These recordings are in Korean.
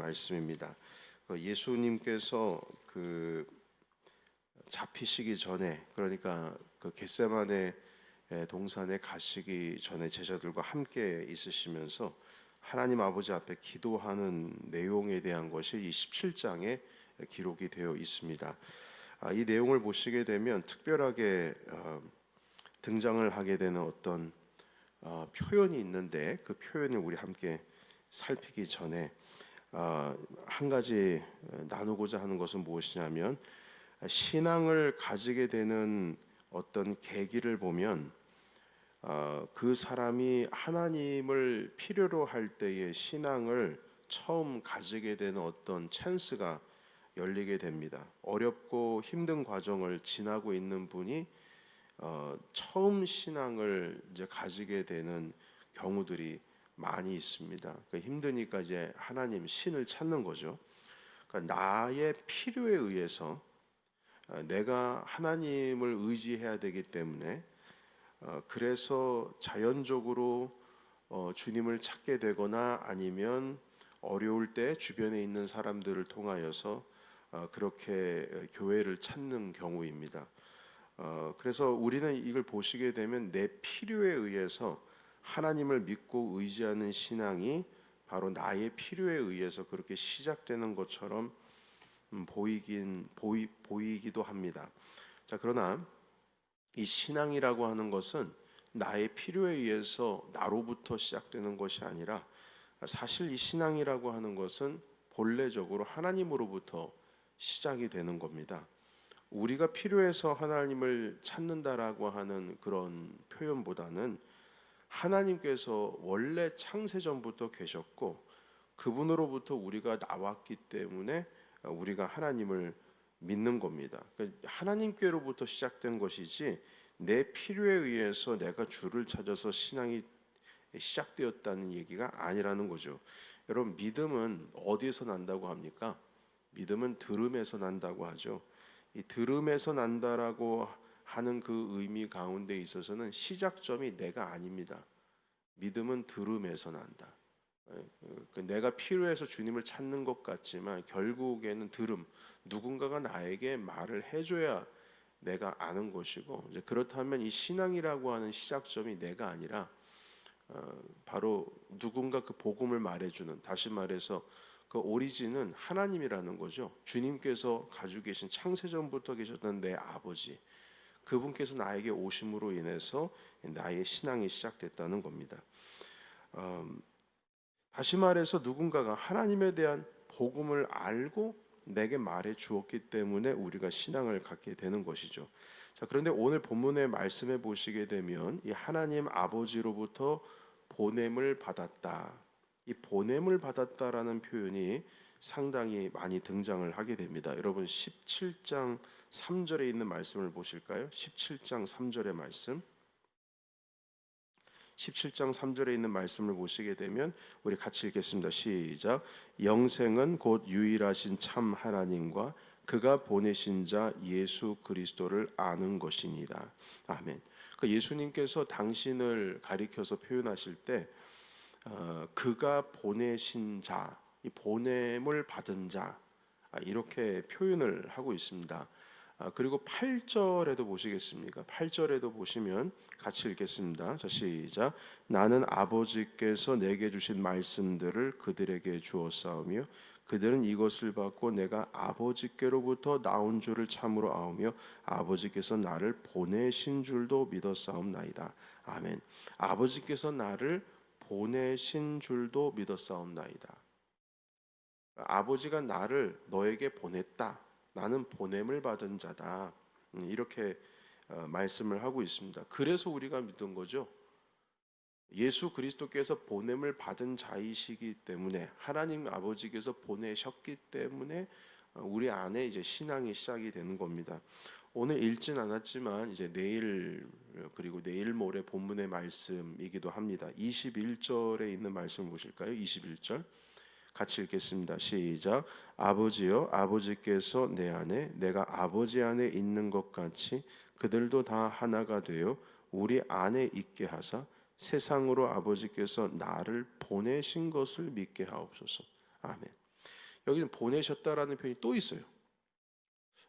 말씀입니다. 예수님께서 잡히시기 전에, 그러니까 겟세마네 동산에 가시기 전에 제자들과 함께 있으시면서 하나님 아버지 앞에 기도하는 내용에 대한 것이 이 17장에 기록이 되어 있습니다. 이 내용을 보시게 되면 특별하게 등장을 하게 되는 어떤 표현이 있는데, 그 표현을 우리 함께 살피기 전에 한 가지 나누고자 하는 것은 무엇이냐면, 신앙을 가지게 되는 어떤 계기를 보면 그 사람이 하나님을 필요로 할 때의 신앙을 처음 가지게 되는 어떤 찬스가 열리게 됩니다. 어렵고 힘든 과정을 지나고 있는 분이 처음 신앙을 이제 가지게 되는 경우들이 많이 있습니다. 힘드니까 이제 하나님, 신을 찾는 거죠. 그러니까 나의 필요에 의해서 내가 하나님을 의지해야 되기 때문에 그래서 자연적으로 주님을 찾게 되거나 아니면 어려울 때 주변에 있는 사람들을 통하여서 그렇게 교회를 찾는 경우입니다. 그래서 우리는 이걸 보시게 되면 내 필요에 의해서 하나님을 믿고 의지하는 신앙이 바로 나의 필요에 의해서 그렇게 시작되는 것처럼 보이기도 합니다. 자, 그러나 이 신앙이라고 하는 것은 나의 필요에 의해서 나로부터 시작되는 것이 아니라, 사실 이 신앙이라고 하는 것은 본래적으로 하나님으로부터 시작이 되는 겁니다. 우리가 필요해서 하나님을 찾는다라고 하는 그런 표현보다는 하나님께서 원래 창세전부터 계셨고 그분으로부터 우리가 나왔기 때문에 우리가 하나님을 믿는 겁니다. 그러니까 하나님께로부터 시작된 것이지 내 필요에 의해서 내가 주를 찾아서 신앙이 시작되었다는 얘기가 아니라는 거죠. 여러분, 믿음은 어디에서 난다고 합니까? 믿음은 들음에서 난다고 하죠. 이 들음에서 난다라고 하는 그 의미 가운데 있어서는 시작점이 내가 아닙니다. 믿음은 들음에서 난다. 내가 필요해서 주님을 찾는 것 같지만 결국에는 들음, 누군가가 나에게 말을 해줘야 내가 아는 것이고, 이제 그렇다면 이 신앙이라고 하는 시작점이 내가 아니라 바로 누군가 그 복음을 말해주는, 다시 말해서 그 오리진은 하나님이라는 거죠. 주님께서 가지고 계신 창세전부터 계셨던 내 아버지, 그분께서 나에게 오심으로 인해서 나의 신앙이 시작됐다는 겁니다. 다시 말해서 누군가가 하나님에 대한 복음을 알고 내게 말해 주었기 때문에 우리가 신앙을 갖게 되는 것이죠. 자, 그런데 오늘 본문의 말씀에 보시게 되면 이 하나님 아버지로부터 보냄을 받았다, 이 보냄을 받았다라는 표현이 상당히 많이 등장을 하게 됩니다. 여러분, 17장 3절에 있는 말씀을 보실까요? 17장 3절의 말씀, 17장 3절에 있는 말씀을 보시게 되면 우리 같이 읽겠습니다. 시작. 영생은 곧 유일하신 참 하나님과 그가 보내신 자 예수 그리스도를 아는 것이니라. 아멘. 그러니까 예수님께서 당신을 가리켜서 표현하실 때 그가 보내신 자, 이 보냄을 받은 자, 이렇게 표현을 하고 있습니다. 그리고 8절에도 보시겠습니까? 8절에도 보시면 같이 읽겠습니다. 자, 시작. 나는 아버지께서 내게 주신 말씀들을 그들에게 주었사오며 그들은 이것을 받고 내가 아버지께로부터 나온 줄을 참으로 아오며 아버지께서 나를 보내신 줄도 믿었사옵나이다. 아멘. 아버지께서 나를 보내신 줄도 믿었사옵나이다. 아버지가 나를 너에게 보냈다. 나는 보냄을 받은 자다. 이렇게 말씀을 하고 있습니다. 그래서 우리가 믿은 거죠. 예수 그리스도께서 보냄을 받은 자이시기 때문에, 하나님 아버지께서 보내셨기 때문에 우리 안에 이제 신앙이 시작이 되는 겁니다. 오늘 읽진 않았지만 이제 내일, 그리고 내일 모레 본문의 말씀이기도 합니다. 21절에 있는 말씀을 보실까요? 21절 같이 읽겠습니다. 시작. 아버지여, 아버지께서 내 안에 내가 아버지 안에 있는 것 같이 그들도 다 하나가 되어 우리 안에 있게 하사 세상으로 아버지께서 나를 보내신 것을 믿게 하옵소서. 아멘. 여기는 보내셨다라는 표현이 또 있어요.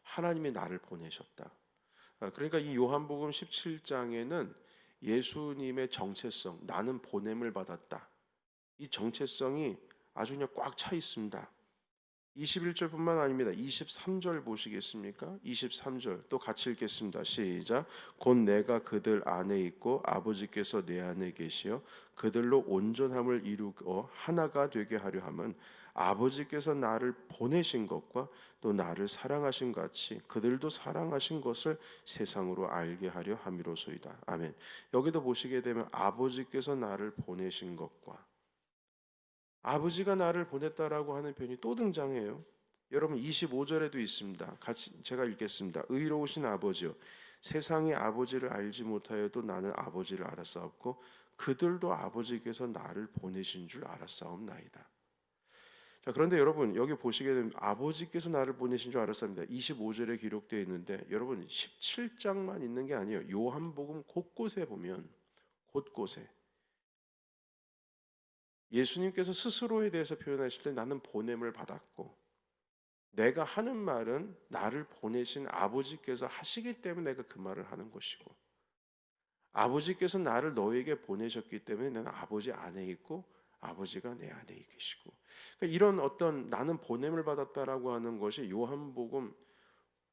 하나님이 나를 보내셨다. 그러니까 이 요한복음 17장에는 예수님의 정체성, 나는 보냄을 받았다, 이 정체성이 아주 그냥 꽉 차 있습니다. 21절뿐만 아닙니다. 23절 보시겠습니까? 23절 또 같이 읽겠습니다. 시작. 곧 내가 그들 안에 있고 아버지께서 내 안에 계시어 그들로 온전함을 이루어 하나가 되게 하려 함은 아버지께서 나를 보내신 것과 또 나를 사랑하신 같이 그들도 사랑하신 것을 세상으로 알게 하려 함이로소이다. 아멘. 여기도 보시게 되면 아버지께서 나를 보내신 것과, 아버지가 나를 보냈다라고 하는 표현이 또 등장해요. 여러분 25절에도 있습니다. 같이 제가 읽겠습니다. 의로우신 아버지여, 세상이 아버지를 알지 못하여도 나는 아버지를 알았사옵고 그들도 아버지께서 나를 보내신 줄 알았사옵나이다. 자, 그런데 여러분 여기 보시게 되면 아버지께서 나를 보내신 줄 알았습니다. 25절에 기록되어 있는데 여러분 17장만 있는 게 아니에요. 요한복음 곳곳에 보면, 곳곳에 예수님께서 스스로에 대해서 표현하실 때 나는 보냄을 받았고, 내가 하는 말은 나를 보내신 아버지께서 하시기 때문에 내가 그 말을 하는 것이고, 아버지께서 나를 너에게 보내셨기 때문에 나는 아버지 안에 있고 아버지가 내 안에 계시고, 그러니까 이런 어떤 나는 보냄을 받았다라고 하는 것이 요한복음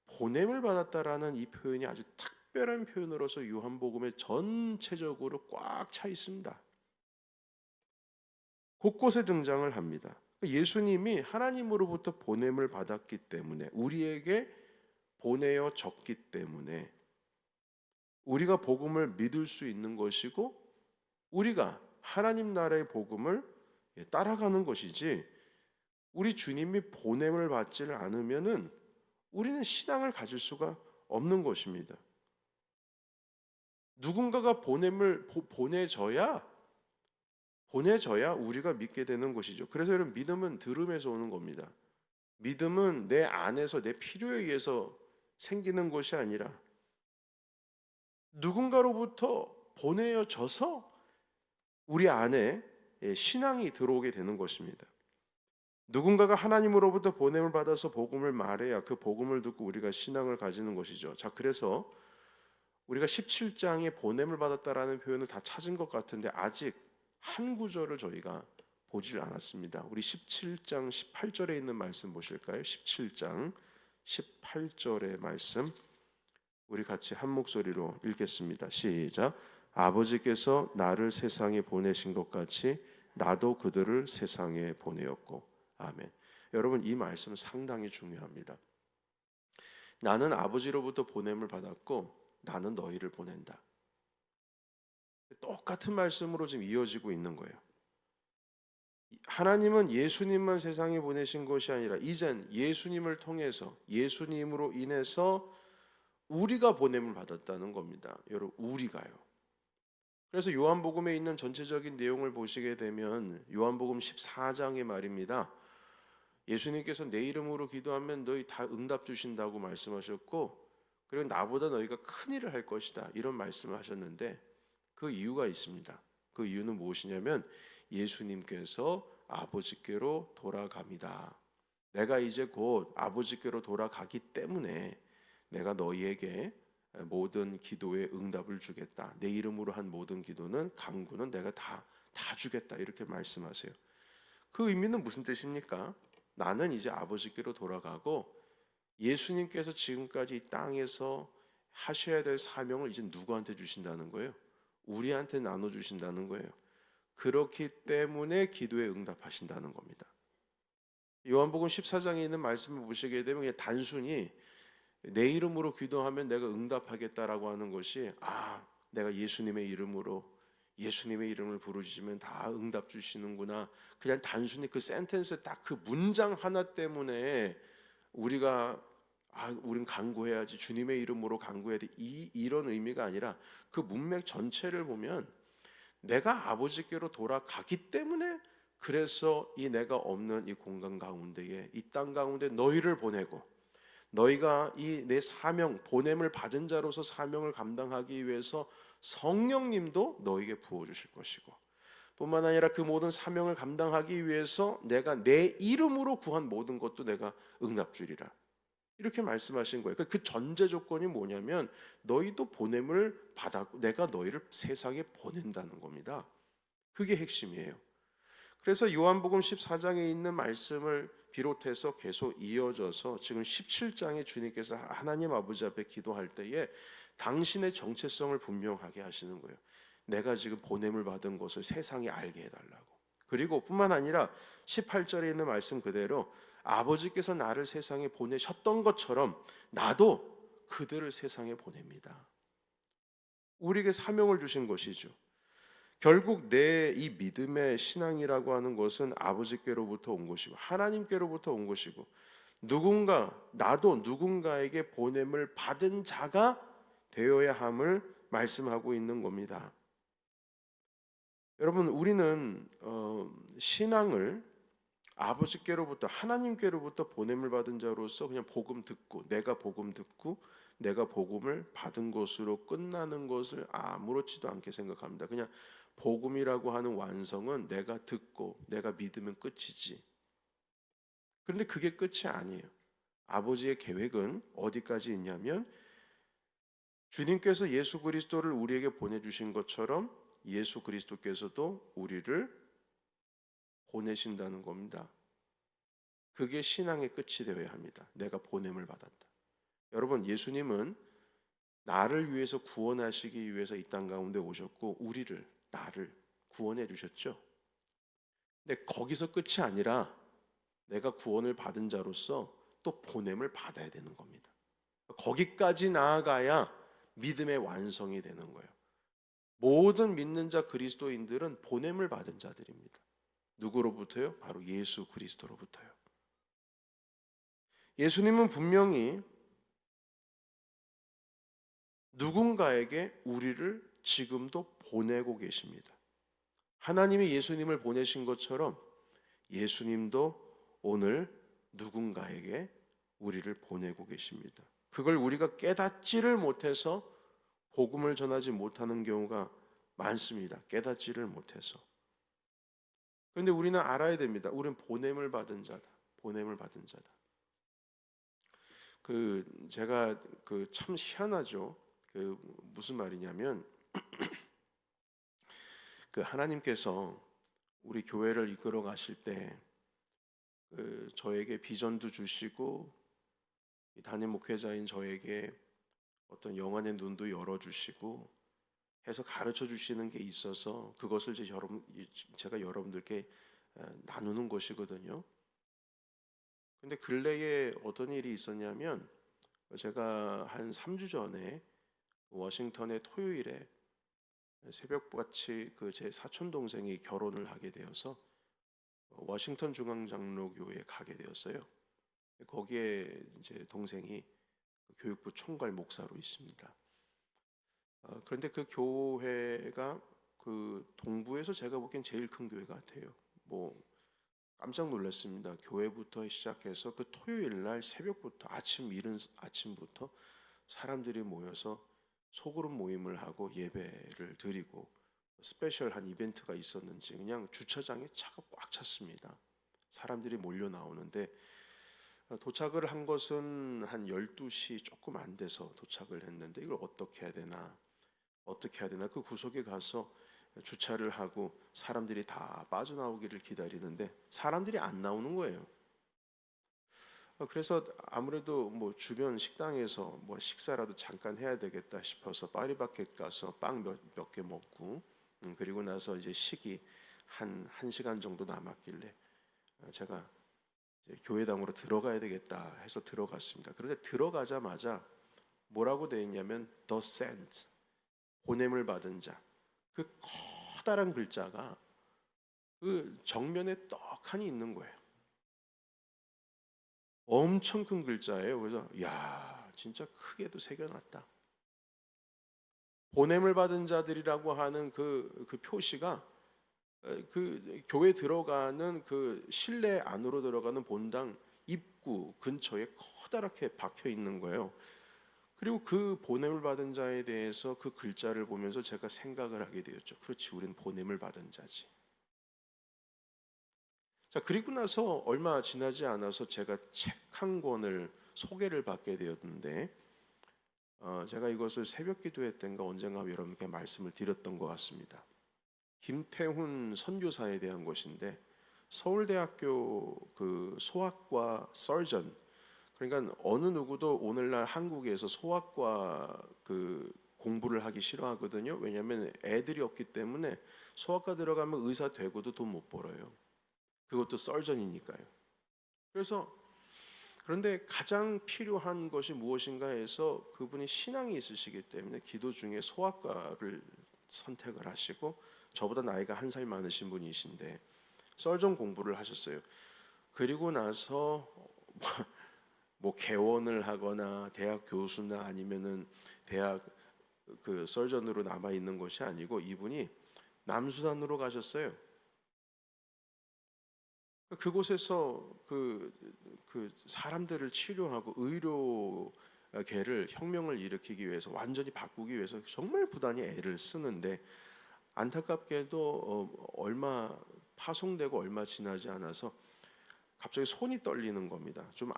보냄을 받았다라는 이 표현이 아주 특별한 표현으로서 요한복음에 전체적으로 꽉 차 있습니다. 곳곳에 등장을 합니다. 예수님이 하나님으로부터 보냄을 받았기 때문에, 우리에게 보내어 졌기 때문에 우리가 복음을 믿을 수 있는 것이고, 우리가 하나님 나라의 복음을 따라가는 것이지, 우리 주님이 보냄을 받지를 않으면은 우리는 신앙을 가질 수가 없는 것입니다. 누군가가 보내져야 우리가 믿게 되는 것이죠. 그래서 여러분 믿음은 들음에서 오는 겁니다. 믿음은 내 안에서 내 필요에 의해서 생기는 것이 아니라 누군가로부터 보내어져서 우리 안에 신앙이 들어오게 되는 것입니다. 누군가가 하나님으로부터 보냄을 받아서 복음을 말해야 그 복음을 듣고 우리가 신앙을 가지는 것이죠. 자, 그래서 우리가 17장에 보냄을 받았다라는 표현을 다 찾은 것 같은데 아직 한 구절을 저희가 보질 않았습니다. 우리 17장 18절에 있는 말씀 보실까요? 17장 18절의 말씀 우리 같이 한 목소리로 읽겠습니다. 시작. 아버지께서 나를 세상에 보내신 것 같이 나도 그들을 세상에 보내었고. 아멘. 여러분 이 말씀 상당히 중요합니다. 나는 아버지로부터 보냄을 받았고 나는 너희를 보낸다. 똑같은 말씀으로 지금 이어지고 있는 거예요. 하나님은 예수님만 세상에 보내신 것이 아니라 이젠 예수님을 통해서, 예수님으로 인해서 우리가 보냄을 받았다는 겁니다. 여러분 우리가요. 그래서 요한복음에 있는 전체적인 내용을 보시게 되면 요한복음 14장의 말입니다. 예수님께서 내 이름으로 기도하면 너희 다 응답 주신다고 말씀하셨고, 그리고 나보다 너희가 큰 일을 할 것이다 이런 말씀을 하셨는데 그 이유가 있습니다. 그 이유는 무엇이냐면 예수님께서 아버지께로 돌아갑니다. 내가 이제 곧 아버지께로 돌아가기 때문에 내가 너희에게 모든 기도에 응답을 주겠다. 내 이름으로 한 모든 기도는 간구는 내가 다 주겠다 이렇게 말씀하세요. 그 의미는 무슨 뜻입니까? 나는 이제 아버지께로 돌아가고 예수님께서 지금까지 이 땅에서 하셔야 될 사명을 이제 누구한테 주신다는 거예요? 우리한테 나눠주신다는 거예요. 그렇기 때문에 기도에 응답하신다는 겁니다. 요한복음 14장에 있는 말씀을 보시게 되면 그냥 단순히 내 이름으로 기도하면 내가 응답하겠다라고 하는 것이 내가 예수님의 이름으로 예수님의 이름을 부르짖으면 다 응답 주시는구나, 그냥 단순히 그 센텐스 딱 그 문장 하나 때문에 우리가 우린 간구해야지, 주님의 이름으로 간구해야 돼, 이런 의미가 아니라 그 문맥 전체를 보면 내가 아버지께로 돌아가기 때문에, 그래서 이 내가 없는 이 공간 가운데에, 이 땅 가운데 너희를 보내고, 너희가 이 내 사명, 보냄을 받은 자로서 사명을 감당하기 위해서 성령님도 너희에게 부어주실 것이고, 뿐만 아니라 그 모든 사명을 감당하기 위해서 내가 내 이름으로 구한 모든 것도 내가 응답주리라. 이렇게 말씀하신 거예요. 그 전제 조건이 뭐냐면 너희도 보냄을 받았고 내가 너희를 세상에 보낸다는 겁니다. 그게 핵심이에요. 그래서 요한복음 14장에 있는 말씀을 비롯해서 계속 이어져서 지금 17장에 주님께서 하나님 아버지 앞에 기도할 때에 당신의 정체성을 분명하게 하시는 거예요. 내가 지금 보냄을 받은 것을 세상에 알게 해달라고. 그리고 뿐만 아니라 18절에 있는 말씀 그대로 아버지께서 나를 세상에 보내셨던 것처럼 나도 그들을 세상에 보냅니다. 우리에게 사명을 주신 것이죠. 결국 내 이 믿음의 신앙이라고 하는 것은 아버지께로부터 온 것이고 하나님께로부터 온 것이고 나도 누군가에게 보냄을 받은 자가 되어야 함을 말씀하고 있는 겁니다. 여러분, 우리는 신앙을 아버지께로부터 하나님께로부터 보냄을 받은 자로서 그냥 복음 듣고 내가 복음을 받은 것으로 끝나는 것을 아무렇지도 않게 생각합니다. 그냥 복음이라고 하는 완성은 내가 듣고 내가 믿으면 끝이지. 그런데 그게 끝이 아니에요. 아버지의 계획은 어디까지 있냐면 주님께서 예수 그리스도를 우리에게 보내주신 것처럼 예수 그리스도께서도 우리를 보내신다는 겁니다. 그게 신앙의 끝이 되어야 합니다. 내가 보냄을 받았다. 여러분, 예수님은 나를 위해서 구원하시기 위해서 이 땅 가운데 오셨고 나를 구원해 주셨죠. 근데 거기서 끝이 아니라 내가 구원을 받은 자로서 또 보냄을 받아야 되는 겁니다. 거기까지 나아가야 믿음의 완성이 되는 거예요. 모든 믿는 자 그리스도인들은 보냄을 받은 자들입니다. 누구로부터요? 바로 예수 그리스도로부터요. 예수님은 분명히 누군가에게 우리를 지금도 보내고 계십니다. 하나님이 예수님을 보내신 것처럼 예수님도 오늘 누군가에게 우리를 보내고 계십니다. 그걸 우리가 깨닫지를 못해서 복음을 전하지 못하는 경우가 많습니다. 깨닫지를 못해서. 그런데 우리는 알아야 됩니다. 우리는 보냄을 받은 자다. 보냄을 받은 자다. 제가 참 희한하죠. 무슨 말이냐면 하나님께서 우리 교회를 이끌어 가실 때 저에게 비전도 주시고 담임 목회자인 저에게 어떤 영안의 눈도 열어주시고 해서 가르쳐 주시는 게 있어서 그것을 제가 여러분들께 나누는 것이거든요. 근데 근래에 어떤 일이 있었냐면 제가 한 3주 전에 워싱턴의 토요일에 새벽같이 제 사촌 동생이 결혼을 하게 되어서 워싱턴 중앙장로교회에 가게 되었어요. 거기에 이제 동생이 교육부 총괄 목사로 있습니다. 그런데 그 교회가 동부에서 제가 보기엔 제일 큰 교회 같아요. 깜짝 놀랐습니다. 교회부터 시작해서 토요일 날 새벽부터 이른 아침부터 사람들이 모여서 소그룹 모임을 하고 예배를 드리고 스페셜한 이벤트가 있었는지 그냥 주차장에 차가 꽉 찼습니다. 사람들이 몰려 나오는데 도착을 한 것은 한 12시 조금 안 돼서 도착을 했는데 이걸 어떻게 해야 되나 그 구석에 가서 주차를 하고 사람들이 다 빠져나오기를 기다리는데 사람들이 안 나오는 거예요. 그래서 아무래도 주변 식당에서 식사라도 잠깐 해야 되겠다 싶어서 파리바켓 가서 빵 몇 개 먹고 그리고 나서 이제 식이 한 1시간 정도 남았길래 제가 이제 교회당으로 들어가야 되겠다 해서 들어갔습니다. 그런데 들어가자마자 뭐라고 되어 있냐면 The Sent, 보냄을 받은 자. 커다란 글자가 정면에 떡하니 있는 거예요. 엄청 큰 글자예요. 그래서 진짜 크게도 새겨놨다. 보냄을 받은 자들이라고 하는 그 표시가 교회 들어가는 실내 안으로 들어가는 본당 입구 근처에 커다랗게 박혀 있는 거예요. 그리고 그 보냄을 받은 자에 대해서 그 글자를 보면서 제가 생각을 하게 되었죠. 그렇지, 우리는 보냄을 받은 자지. 자, 그리고 나서 얼마 지나지 않아서 제가 책 한 권을 소개를 받게 되었는데, 제가 이것을 새벽 기도회 때인가 언젠가 여러분께 말씀을 드렸던 것 같습니다. 김태훈 선교사에 대한 것인데, 서울대학교 그 소아과 서전, 그러니까 어느 누구도 오늘날 한국에서 소아과 그 공부를 하기 싫어하거든요. 왜냐하면 애들이 없기 때문에 소아과 들어가면 의사 되고도 돈 못 벌어요. 그것도 서전이니까요. 그래서 그런데 가장 필요한 것이 무엇인가 해서 그분이 신앙이 있으시기 때문에 기도 중에 소아과를 선택을 하시고, 저보다 나이가 한 살 많으신 분이신데 서전 공부를 하셨어요. 그리고 나서 뭐 개원을 하거나 대학 교수나 아니면은 대학 그 서전으로 남아 있는 것이 아니고 이분이 남수단으로 가셨어요. 그곳에서 그 사람들을 치료하고 의료계를 혁명을 일으키기 위해서, 완전히 바꾸기 위해서 정말 부단히 애를 쓰는데, 안타깝게도 얼마 파송되고 얼마 지나지 않아서 갑자기 손이 떨리는 겁니다. 좀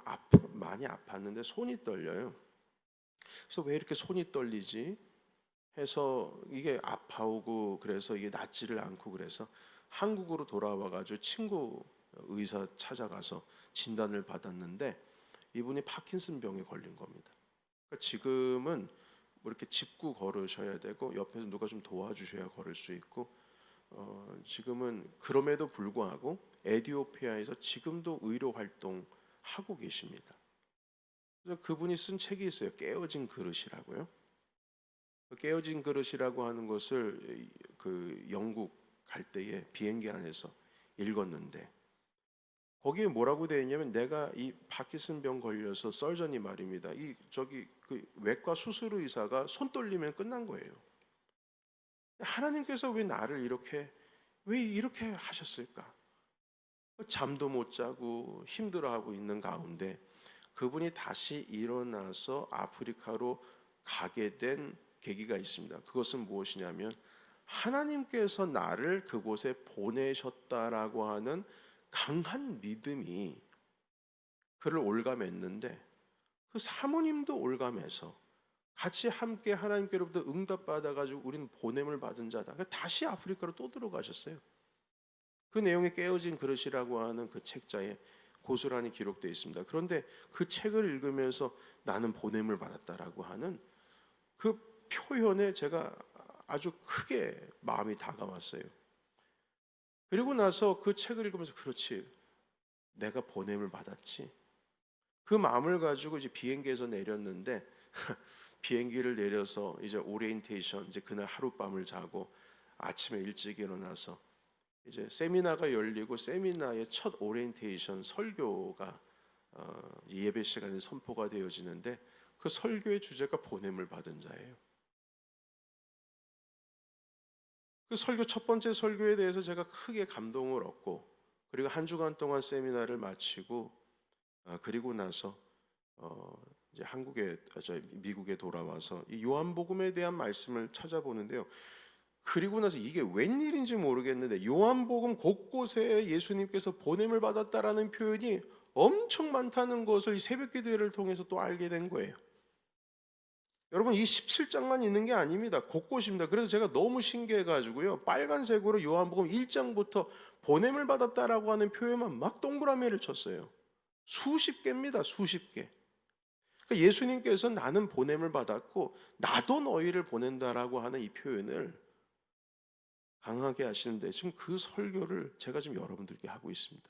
많이 아팠는데 손이 떨려요. 그래서 왜 이렇게 손이 떨리지 해서 이게 아파오고, 그래서 이게 낫지를 않고, 그래서 한국으로 돌아와 가지고 친구 의사 찾아가서 진단을 받았는데 이분이 파킨슨 병에 걸린 겁니다. 그러니까 지금은 뭐 이렇게 짚고 걸으셔야 되고 옆에서 누가 좀 도와주셔야 걸을 수 있고, 지금은 그럼에도 불구하고 에티오피아에서 지금도 의료 활동 하고 계십니다. 그래서 그분이 쓴 책이 있어요. 깨어진 그릇이라고요. 깨어진 그릇이라고 하는 것을 그 영국 갈 때에 비행기 안에서 읽었는데, 거기에 뭐라고 되어 있냐면, 내가 이 파킨슨병 걸려서 썰전이 말입니다. 이 저기 그 외과 수술 의사가 손 떨리면 끝난 거예요. 하나님께서 왜 이렇게 하셨을까? 잠도 못 자고 힘들어하고 있는 가운데 그분이 다시 일어나서 아프리카로 가게 된 계기가 있습니다. 그것은 무엇이냐면, 하나님께서 나를 그곳에 보내셨다라고 하는 강한 믿음이 그를 올감했는데, 그 사모님도 올감해서 같이 함께 하나님께로부터 응답받아 가지고 우리는 보냄을 받은 자다. 다시 아프리카로 또 들어가셨어요. 그 내용이 깨어진 그릇이라고 하는 그 책자에 고스란히 기록되어 있습니다. 그런데 그 책을 읽으면서 나는 보냄을 받았다라고 하는 그 표현에 제가 아주 크게 마음이 다가왔어요. 그리고 나서 그 책을 읽으면서, 그렇지, 내가 보냄을 받았지. 그 마음을 가지고 이제 비행기에서 내렸는데 비행기를 내려서 이제 오리엔테이션, 이제 그날 하룻밤을 자고 아침에 일찍 일어나서 이제 세미나가 열리고, 세미나의 첫 오리엔테이션 설교가 예배 시간에 선포가 되어지는데, 그 설교의 주제가 보냄을 받은 자예요. 그 설교, 첫 번째 설교에 대해서 제가 크게 감동을 얻고, 그리고 한 주간 동안 세미나를 마치고, 그리고 나서 이제 미국에 돌아와서 이 요한복음에 대한 말씀을 찾아보는데요. 그리고 나서 이게 웬일인지 모르겠는데 요한복음 곳곳에 예수님께서 보냄을 받았다라는 표현이 엄청 많다는 것을 이 새벽기도회를 통해서 또 알게 된 거예요. 여러분, 이 17장만 있는 게 아닙니다. 곳곳입니다. 그래서 제가 너무 신기해가지고요, 빨간색으로 요한복음 1장부터 보냄을 받았다라고 하는 표현만 막 동그라미를 쳤어요. 수십 개입니다. 수십 개. 그러니까 예수님께서 나는 보냄을 받았고 나도 너희를 보낸다라고 하는 이 표현을 강하게 하시는데, 지금 그 설교를 제가 지금 여러분들께 하고 있습니다.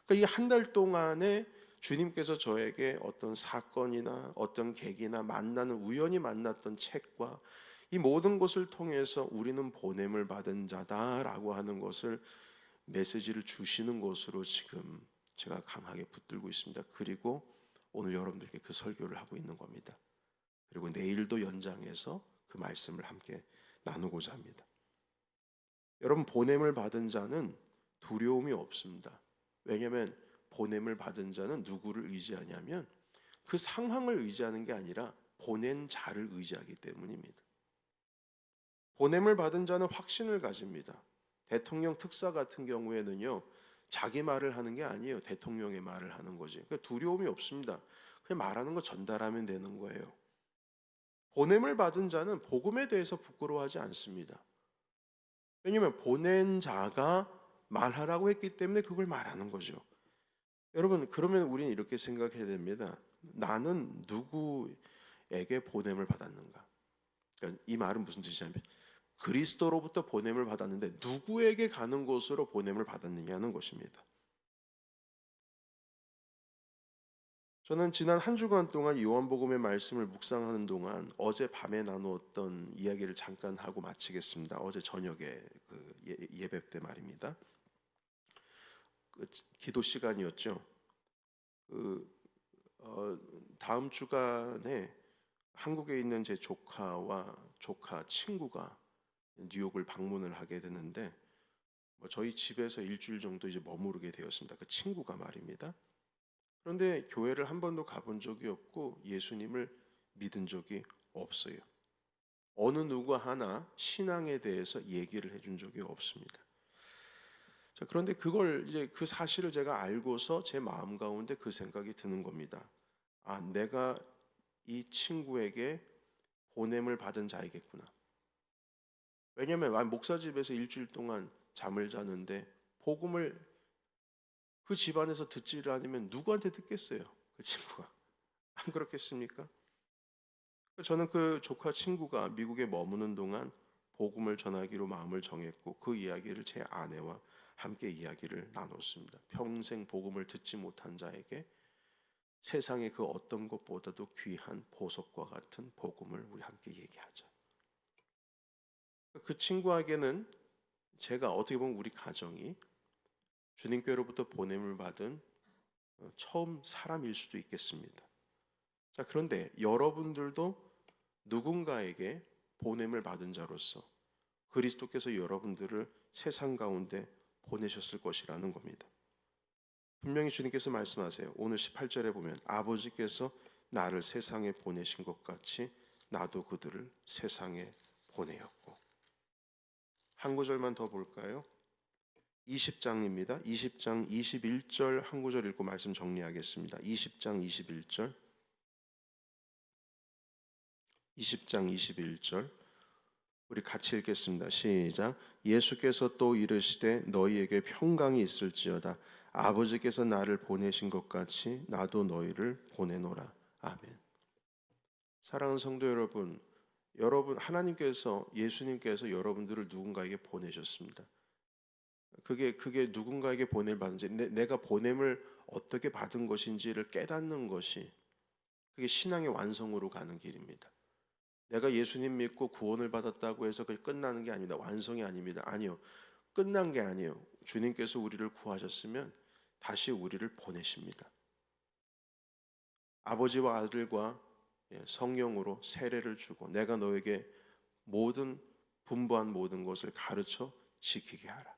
그러니까 이 한 달 동안에 주님께서 저에게 어떤 사건이나 어떤 계기나 우연히 만났던 책과 이 모든 것을 통해서 우리는 보냄을 받은 자다라고 하는 것을, 메시지를 주시는 것으로 지금 제가 강하게 붙들고 있습니다. 그리고 오늘 여러분들께 그 설교를 하고 있는 겁니다. 그리고 내일도 연장해서 그 말씀을 함께 나누고자 합니다. 여러분, 보냄을 받은 자는 두려움이 없습니다. 왜냐하면 보냄을 받은 자는 누구를 의지하냐면 그 상황을 의지하는 게 아니라 보낸 자를 의지하기 때문입니다. 보냄을 받은 자는 확신을 가집니다. 대통령 특사 같은 경우에는요, 자기 말을 하는 게 아니에요. 대통령의 말을 하는 거지. 그러니까 두려움이 없습니다. 그냥 말하는 거 전달하면 되는 거예요. 보냄을 받은 자는 복음에 대해서 부끄러워하지 않습니다. 왜냐하면 보낸 자가 말하라고 했기 때문에 그걸 말하는 거죠. 여러분, 그러면 우리는 이렇게 생각해야 됩니다. 나는 누구에게 보냄을 받았는가? 그러니까 이 말은 무슨 뜻이냐면 그리스도로부터 보냄을 받았는데 누구에게 가는 곳으로 보냄을 받았느냐는 것입니다. 저는 지난 한 주간 동안 요한복음의 말씀을 묵상하는 동안 어제 밤에 나누었던 이야기를 잠깐 하고 마치겠습니다. 어제 저녁에 그 예배 때 말입니다. 그 기도 시간이었죠. 다음 주간에 한국에 있는 제 조카와 조카 친구가 뉴욕을 방문을 하게 되는데 저희 집에서 일주일 정도 이제 머무르게 되었습니다. 그 친구가 말입니다. 그런데 교회를 한 번도 가본 적이 없고 예수님을 믿은 적이 없어요. 어느 누구 하나 신앙에 대해서 얘기를 해준 적이 없습니다. 자, 그런데 그걸 이제 그 사실을 제가 알고서 제 마음 가운데 그 생각이 드는 겁니다. 아, 내가 이 친구에게 보냄을 받은 자이겠구나. 왜냐하면 목사 집에서 일주일 동안 잠을 자는데 복음을 그 집안에서 듣지를 않으면 누구한테 듣겠어요? 그 친구가. 안 그렇겠습니까? 저는 그 조카 친구가 미국에 머무는 동안 복음을 전하기로 마음을 정했고 그 이야기를 제 아내와 함께 이야기를 나눴습니다. 평생 복음을 듣지 못한 자에게 세상의 그 어떤 것보다도 귀한 보석과 같은 복음을 우리 함께 얘기하자. 그 친구에게는 제가 어떻게 보면 우리 가정이 주님께로부터 보냄을 받은 처음 사람일 수도 있겠습니다. 자, 그런데 여러분들도 누군가에게 보냄을 받은 자로서 그리스도께서 여러분들을 세상 가운데 보내셨을 것이라는 겁니다. 분명히 주님께서 말씀하세요. 오늘 18절에 보면 아버지께서 나를 세상에 보내신 것 같이 나도 그들을 세상에 보내었고. 한 구절만 더 볼까요? 20장입니다. 20장 21절 한 구절 읽고 말씀 정리하겠습니다. 20장 21절 20장 21절 우리 같이 읽겠습니다. 시작. 예수께서 또 이르시되 너희에게 평강이 있을지어다. 아버지께서 나를 보내신 것 같이 나도 너희를 보내노라. 아멘. 사랑하는 성도 여러분, 하나님께서 예수님께서 여러분들을 누군가에게 보내셨습니다. 그게 누군가에게 보냄을 받은지 내가 보냄을 어떻게 받은 것인지를 깨닫는 것이 그게 신앙의 완성으로 가는 길입니다. 내가 예수님 믿고 구원을 받았다고 해서 그게 끝나는 게 아닙니다. 완성이 아닙니다. 아니요. 끝난 게 아니에요. 주님께서 우리를 구하셨으면 다시 우리를 보내십니다. 아버지와 아들과 성령으로 세례를 주고 내가 너에게 분부한 모든 것을 가르쳐 지키게 하라.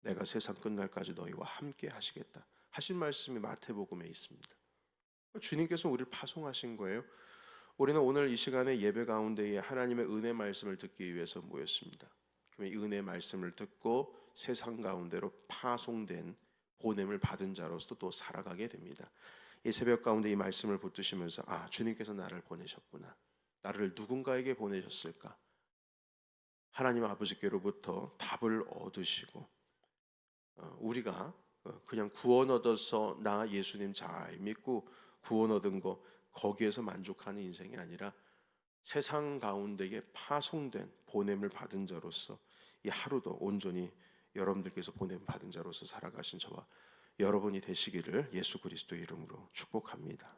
내가 세상 끝날까지 너희와 함께 하시겠다 하신 말씀이 마태복음에 있습니다. 주님께서 우리를 파송하신 거예요. 우리는 오늘 이 시간에 예배 가운데에 하나님의 은혜 말씀을 듣기 위해서 모였습니다. 이 은혜 말씀을 듣고 세상 가운데로 파송된 보냄을 받은 자로서 또 살아가게 됩니다. 이 새벽 가운데 이 말씀을 붙드시면서 주님께서 나를 보내셨구나. 나를 누군가에게 보내셨을까? 하나님 아버지께로부터 답을 얻으시고 우리가 그냥 구원 얻어서 나 예수님 잘 믿고 구원 얻은 거 거기에서 만족하는 인생이 아니라 세상 가운데에 파송된 보냄을 받은 자로서 이 하루도 온전히 여러분들께서 보냄 받은 자로서 살아가신 저와 여러분이 되시기를 예수 그리스도의 이름으로 축복합니다.